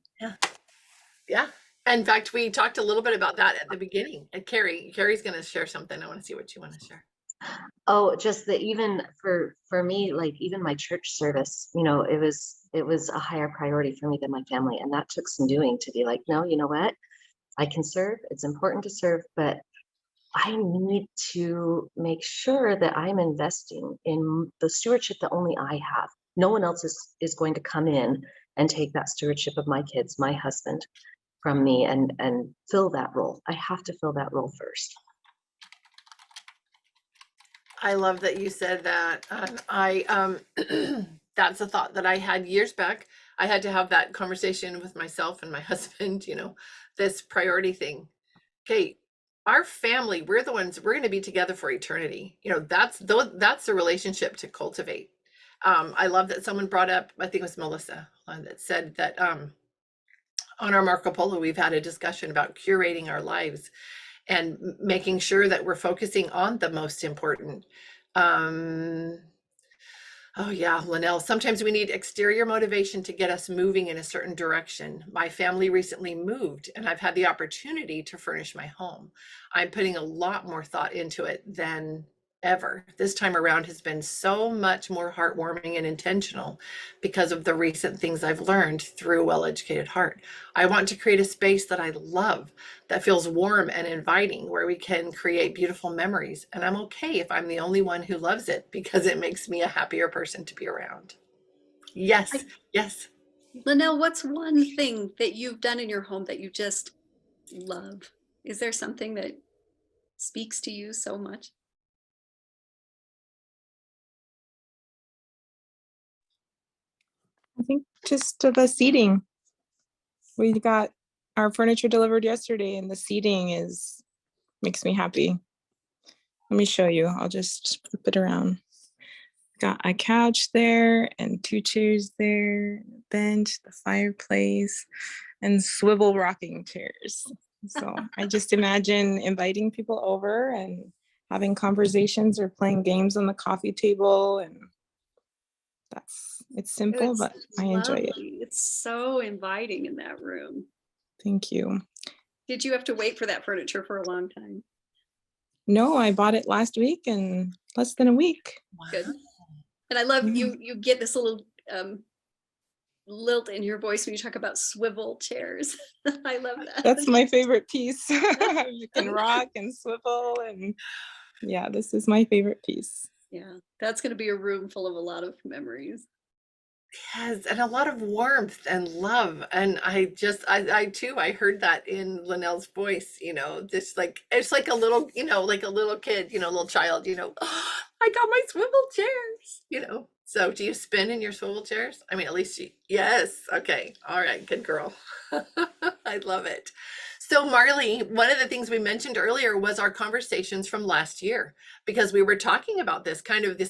Yeah. In fact, we talked a little bit about that at the beginning. And Carrie's going to share something. I want to see what you want to share. Oh, just that even for me, like even my church service, you know, it was a higher priority for me than my family. And that took some doing to be like, no, you know what? I can serve. It's important to serve, but I need to make sure that I'm investing in the stewardship that only I have. No one else is going to come in and take that stewardship of my kids, my husband, from me and fill that role. I have to fill that role first. I love that you said that. That's a thought that I had years back. I had to have that conversation with myself and my husband, you know, this priority thing. Okay, our family, we're going to be together for eternity. You know, that's the relationship to cultivate. I love that someone brought up, I think it was Melissa, that said that on our Marco Polo, we've had a discussion about curating our lives and making sure that we're focusing on the most important. Oh yeah, Linnell, sometimes we need exterior motivation to get us moving in a certain direction. My family recently moved and I've had the opportunity to furnish my home. I'm putting a lot more thought into it than ever. This time around has been so much more heartwarming and intentional because of the recent things I've learned through Well-Educated Heart. I want to create a space that I love, that feels warm and inviting, where we can create beautiful memories. And I'm okay if I'm the only one who loves it, because it makes me a happier person to be around. Yes, yes. Linnell, what's one thing that you've done in your home that you just love? Is there something that speaks to you so much? I think just the seating. We got our furniture delivered yesterday and the seating makes me happy. Let me show you. I'll just flip it around. Got a couch there and 2 chairs there, a bench, the fireplace, and swivel rocking chairs. So I just imagine inviting people over and having conversations or playing games on the coffee table, and it's simple, It's but I enjoy it. lovely. It's so inviting in that room. Thank you. Did you have to wait for that furniture for a long time? No, I bought it last week in less than a week. Good. And I love you get this little lilt in your voice when you talk about swivel chairs. I love that. That's my favorite piece. You can rock and swivel, and yeah, this is my favorite piece. Yeah, that's going to be a room full of a lot of memories. Yes, and a lot of warmth and love. And I too, I heard that in Linnell's voice, you know, just like, it's like a little, you know, like a little kid, you know, little child, you know, oh, I got my swivel chairs, you know. So do you spin in your swivel chairs? I mean, at least yes. Okay. All right. Good girl. I love it. So Marley, one of the things we mentioned earlier was our conversations from last year, because we were talking about this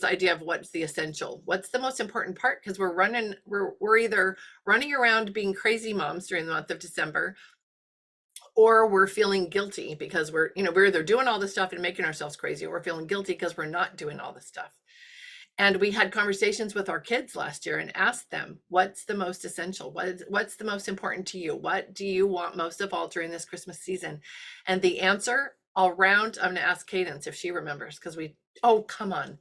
idea of what's the essential, what's the most important part, because we're either running around being crazy moms during the month of December, or we're feeling guilty because we're either doing all this stuff and making ourselves crazy, or we're feeling guilty because we're not doing all this stuff. And we had conversations with our kids last year and asked them, what's the most essential? What's the most important to you? What do you want most of all during this Christmas season? And the answer all round, I'm going to ask Cadence if she remembers, because we Oh, come on.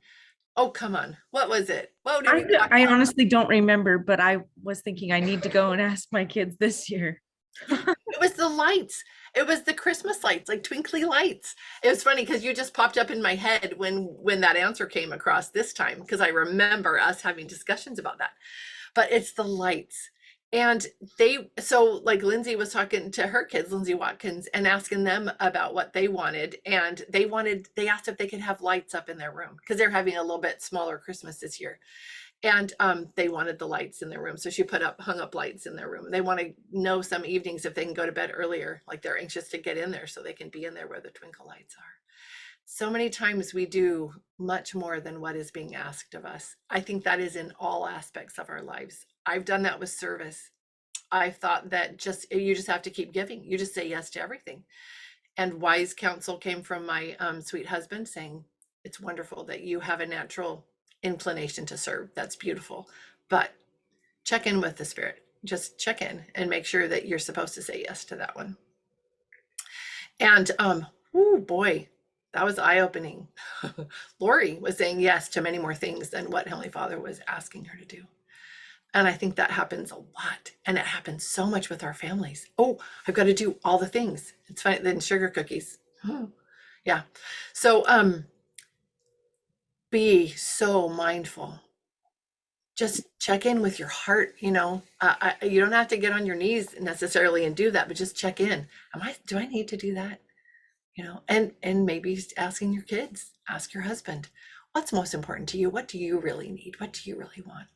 Oh, come on. What was it? What did we talk I about? honestly don't remember, but I was thinking I need to go and ask my kids this year. It was the lights. It was the Christmas lights, like twinkly lights. It was funny because you just popped up in my head when that answer came across this time, because I remember us having discussions about that. But it's the lights. And so like Lindsay was talking to her kids, Lindsay Watkins, and asking them about what they wanted. And they asked if they could have lights up in their room because they're having a little bit smaller Christmas this year. And they wanted the lights in their room. So she hung up lights in their room. They want to know some evenings if they can go to bed earlier, like they're anxious to get in there so they can be in there where the twinkle lights are. So many times we do much more than what is being asked of us. I think that is in all aspects of our lives. I've done that with service. I thought that you just have to keep giving. You just say yes to everything. And wise counsel came from my sweet husband saying, it's wonderful that you have a natural inclination to serve. That's beautiful. But check in with the Spirit. Just check in and make sure that you're supposed to say yes to that one. And oh boy, that was eye-opening. Lori was saying yes to many more things than what Heavenly Father was asking her to do. And I think that happens a lot. And it happens so much with our families. Oh, I've got to do all the things. It's fine. Then sugar cookies. Oh, yeah. So be so mindful. Just check in with your heart. You know, you don't have to get on your knees necessarily and do that, but just check in. Do I need to do that? You know, and maybe asking your kids, ask your husband, what's most important to you? What do you really need? What do you really want?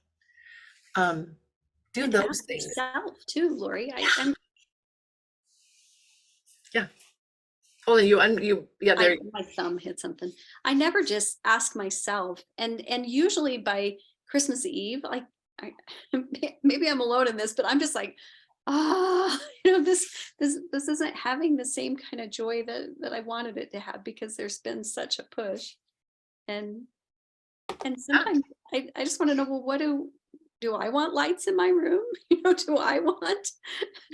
Do And those ask things. yourself too, Lori. Yeah. Hold on, there. My thumb hit something. I never just ask myself, and usually by Christmas Eve, like maybe I'm alone in this, but I'm just like, this isn't having the same kind of joy that I wanted it to have because there's been such a push, and sometimes I just want to know, well, what do I want lights in my room? You know, do I want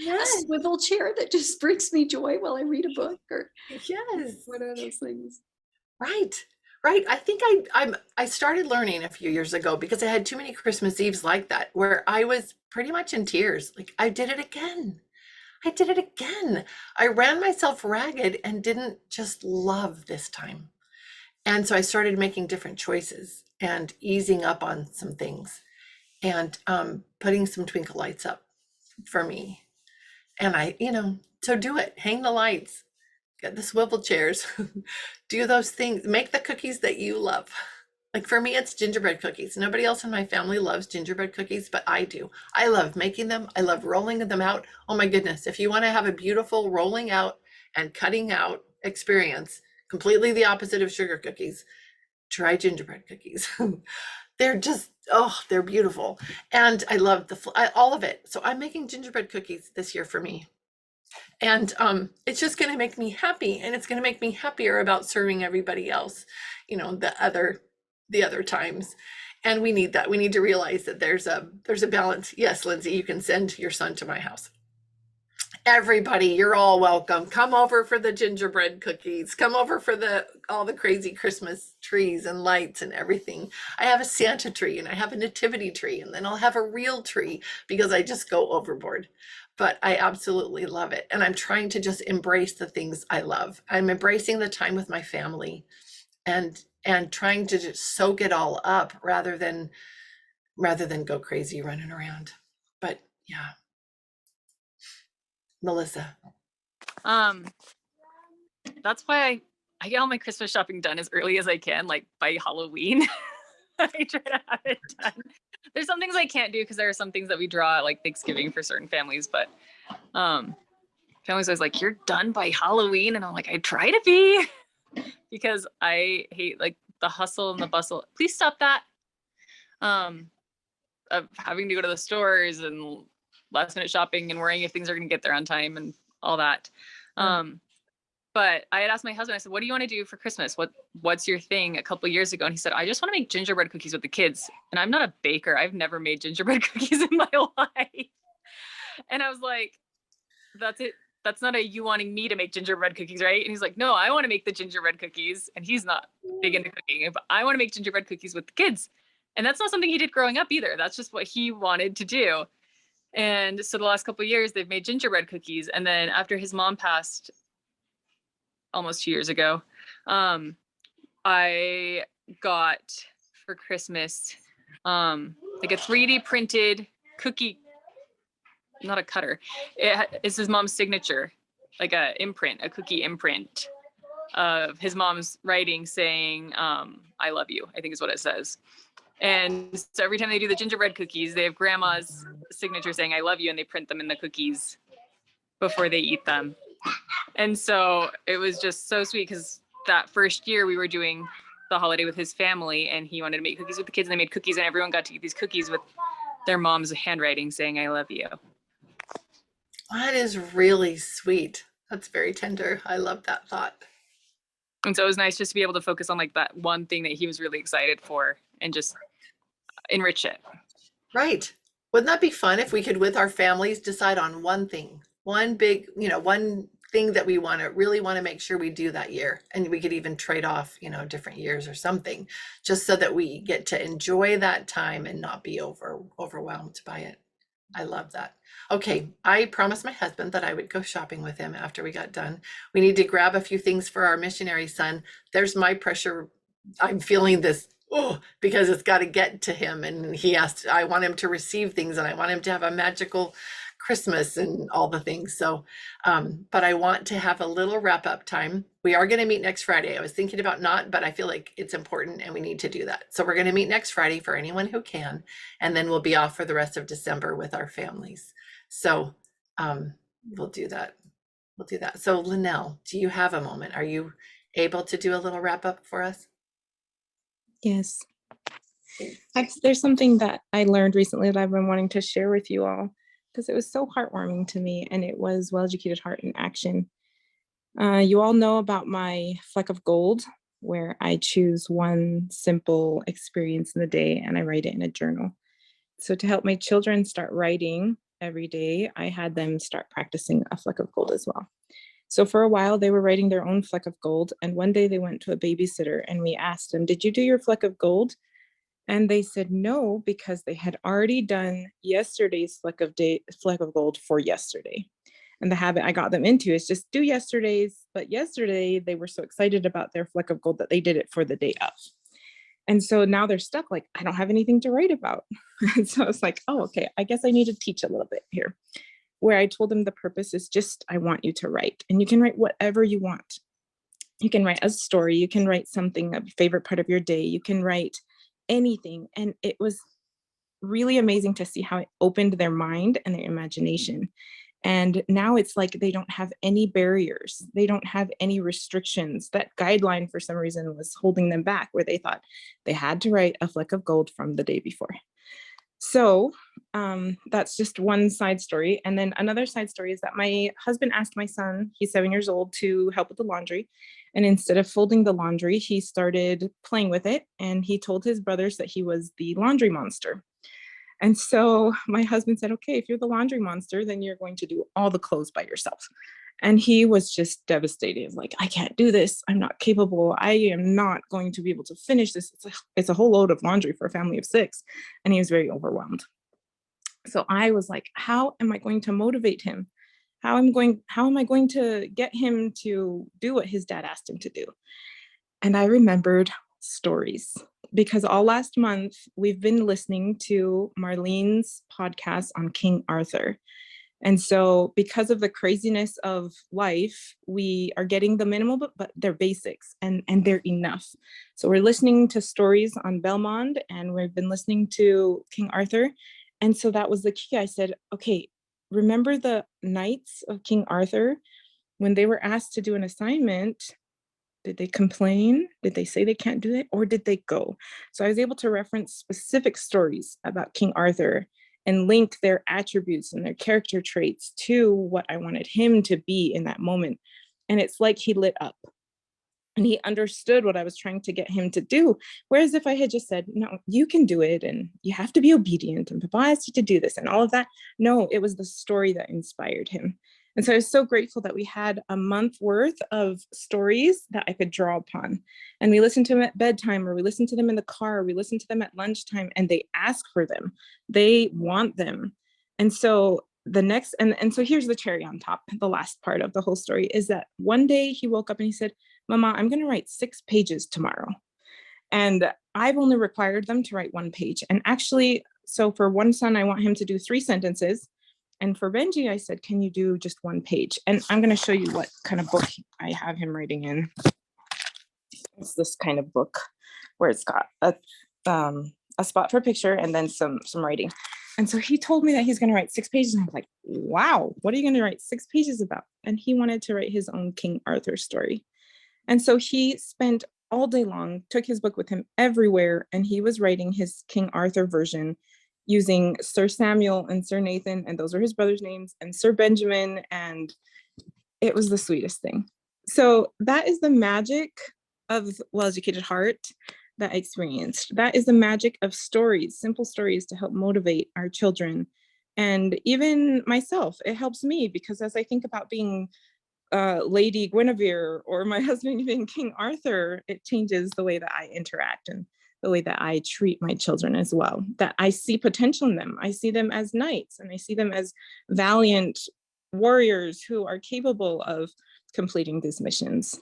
a swivel chair that just brings me joy while I read a book? Or Yes. what are those things? Right. I think I started learning a few years ago because I had too many Christmas Eves like that where I was pretty much in tears. Like I did it again. I ran myself ragged and didn't just love this time. And so I started making different choices and easing up on some things and putting some twinkle lights up for me. And so do it. Hang the lights. Get the swivel chairs. Do those things. Make the cookies that you love. Like for me, it's gingerbread cookies. Nobody else in my family loves gingerbread cookies, but I do. I love making them. I love rolling them out. Oh my goodness. If you want to have a beautiful rolling out and cutting out experience, completely the opposite of sugar cookies, try gingerbread cookies. They're just, they're beautiful. And I love all of it. So I'm making gingerbread cookies this year for me. And it's just going to make me happy, and it's going to make me happier about serving everybody else, the other times. And we need that. We need to realize that there's a balance. Yes, Lindsay, you can send your son to my house. Everybody, you're all welcome. Come over for the gingerbread cookies. Come over for all the crazy Christmas trees and lights and everything. I have a Santa tree and I have a nativity tree, and then I'll have a real tree because I just go overboard. But I absolutely love it. And I'm trying to just embrace the things I love. I'm embracing the time with my family and trying to just soak it all up rather than go crazy running around. But yeah. Melissa. That's why I get all my Christmas shopping done as early as I can, like by Halloween. I try to have it done. There's some things I can't do because there are some things that we draw at like Thanksgiving for certain families, but families always like, you're done by Halloween. And I'm like, I try to be because I hate like the hustle and the bustle. Please stop that. Of having to go to the stores and last minute shopping and worrying if things are going to get there on time and all that. But I had asked my husband, I said, what do you want to do for Christmas? What's your thing a couple of years ago? And he said, I just want to make gingerbread cookies with the kids. And I'm not a baker. I've never made gingerbread cookies in my life. And I was like, that's it. that's not a you wanting me to make gingerbread cookies, right? And he's like, no, I want to make the gingerbread cookies. And he's not big into cooking, but I want to make gingerbread cookies with the kids. And that's not something he did growing up either. That's just what he wanted to do. And so the last couple of years, they've made gingerbread cookies. And then after his mom passed almost 2 years ago, I got for Christmas like a 3D printed cookie, not a cutter. It's his mom's signature, like a cookie imprint of his mom's writing saying, I love you, I think is what it says. And so every time they do the gingerbread cookies, they have grandma's signature saying, I love you, and they print them in the cookies before they eat them. And so it was just so sweet because that first year we were doing the holiday with his family and he wanted to make cookies with the kids, and they made cookies and everyone got to eat these cookies with their mom's handwriting saying, I love you. That is really sweet. That's very tender. I love that thought. And so it was nice just to be able to focus on like that one thing that he was really excited for and just enrich it. Right. Wouldn't that be fun if we could, with our families, decide on one thing, one big, one thing that we really want to make sure we do that year. And we could even trade off, different years or something, just so that we get to enjoy that time and not be overwhelmed by it. I love that. Okay, I promised my husband that I would go shopping with him after we got done. We need to grab a few things for our missionary son. There's my pressure. I'm feeling this, because it's got to get to him. And I want him to receive things and I want him to have a magical Christmas and all the things. So, but I want to have a little wrap up time. We are going to meet next Friday. I was thinking about not, but I feel like it's important and we need to do that. So we're going to meet next Friday for anyone who can, and then we'll be off for the rest of December with our families. So we'll do that. We'll do that. So Linnell, do you have a moment? Are you able to do a little wrap up for us? Yes. There's something that I learned recently that I've been wanting to share with you all, because it was so heartwarming to me, and it was Well-Educated Heart in Action. You all know about my Fleck of Gold, where I choose one simple experience in the day and I write it in a journal. So to help my children start writing every day, I had them start practicing a Fleck of Gold as well. So for a while, they were writing their own Fleck of Gold. And one day they went to a babysitter and we asked them, did you do your Fleck of Gold? And they said no, because they had already done yesterday's Fleck of Gold for yesterday. And the habit I got them into is just do yesterday's, but yesterday they were so excited about their Fleck of Gold that they did it for the day of. And so now they're stuck, like, I don't have anything to write about. And so it's like, oh, okay, I guess I need to teach a little bit here. Where I told them the purpose is just, I want you to write. And you can write whatever you want. You can write a story, you can write something, a favorite part of your day, you can write anything. And it was really amazing to see how it opened their mind and their imagination. And now it's like they don't have any barriers. They don't have any restrictions. That guideline for some reason was holding them back, where they thought they had to write a Fleck of Gold from the day before. So that's just one side story. And then another side story is that my husband asked my son, he's 7 years old, to help with the laundry. And instead of folding the laundry, he started playing with it. And he told his brothers that he was the laundry monster. And so my husband said, okay, if you're the laundry monster, then you're going to do all the clothes by yourself. And he was just devastated. Like, I can't do this. I'm not capable. I am not going to be able to finish this. It's a whole load of laundry for a family of 6. And he was very overwhelmed. So I was like, how am I going to motivate him? How am I going to get him to do what his dad asked him to do? And I remembered stories, because all last month we've been listening to Marlene's podcast on King Arthur. And so because of the craziness of life, we are getting the minimal, but they're basics and they're enough. So we're listening to stories on Belmont, and we've been listening to King Arthur. And so that was the key. I said, okay, remember the knights of King Arthur, when they were asked to do an assignment, did they complain? Did they say they can't do it? Or did they go? So I was able to reference specific stories about King Arthur and link their attributes and their character traits to what I wanted him to be in that moment. And it's like he lit up and he understood what I was trying to get him to do. Whereas if I had just said, no, you can do it and you have to be obedient and Papa asked you to do this and all of that. No, it was the story that inspired him. And so I was so grateful that we had a month worth of stories that I could draw upon. And we listened to them at bedtime, or we listened to them in the car, or we listened to them at lunchtime, and they ask for them. They want them. And so the next, and so here's the cherry on top, the last part of the whole story is that one day he woke up and he said, Mama, I'm going to write 6 pages tomorrow. And I've only required them to write 1 page. And actually, so for one son, I want him to do 3 sentences. And for Benji, I said, can you do just 1 page? And I'm going to show you what kind of book I have him writing in. It's this kind of book where it's got a spot for a picture and then some writing. And so he told me that he's going to write 6 pages. And I was like, wow, what are you going to write 6 pages about? And he wanted to write his own King Arthur story. And so he spent all day long, took his book with him everywhere, and he was writing his King Arthur version using Sir Samuel and Sir Nathan, and those were his brothers' names, and Sir Benjamin, and it was the sweetest thing. So that is the magic of Well-Educated Heart that I experienced. That is the magic of stories, simple stories to help motivate our children. And even myself, it helps me, because as I think about being Lady Guinevere or my husband being King Arthur, it changes the way that I interact and the way that I treat my children as well, that I see potential in them. I see them as knights, and I see them as valiant warriors who are capable of completing these missions.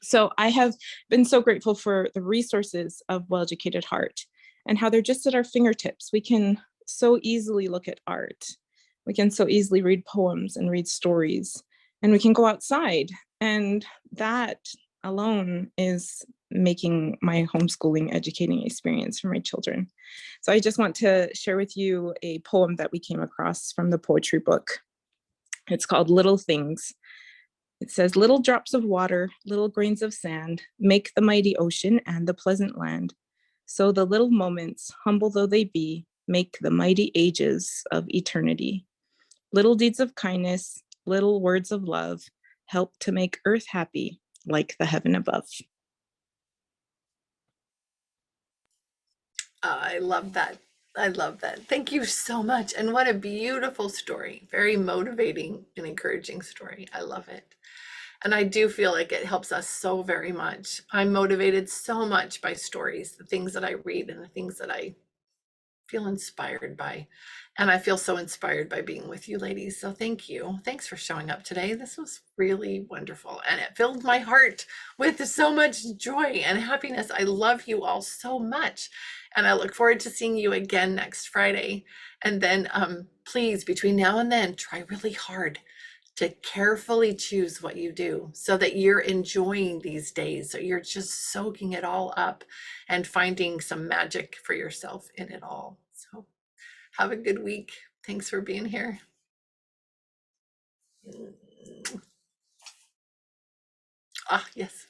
So I have been so grateful for the resources of Well-Educated Heart and how they're just at our fingertips. We can so easily look at art. We can so easily read poems and read stories, and we can go outside. And that alone is making my homeschooling educating experience for my children. So I just want to share with you a poem that we came across from the poetry book. It's called Little Things. It says, little drops of water, little grains of sand, make the mighty ocean and the pleasant land. So the little moments, humble though they be, make the mighty ages of eternity. Little deeds of kindness, little words of love, help to make earth happy like the heaven above. I love that. I love that. Thank you so much. And what a beautiful story. Very motivating and encouraging story. I love it. And I do feel like it helps us so very much. I'm motivated so much by stories, the things that I read and the things that I feel inspired by. And I feel so inspired by being with you ladies. So thank you. Thanks for showing up today. This was really wonderful. And it filled my heart with so much joy and happiness. I love you all so much. And I look forward to seeing you again next Friday. And then please, between now and then, try really hard to carefully choose what you do so that you're enjoying these days. So you're just soaking it all up and finding some magic for yourself in it all. So have a good week. Thanks for being here. Ah, yes.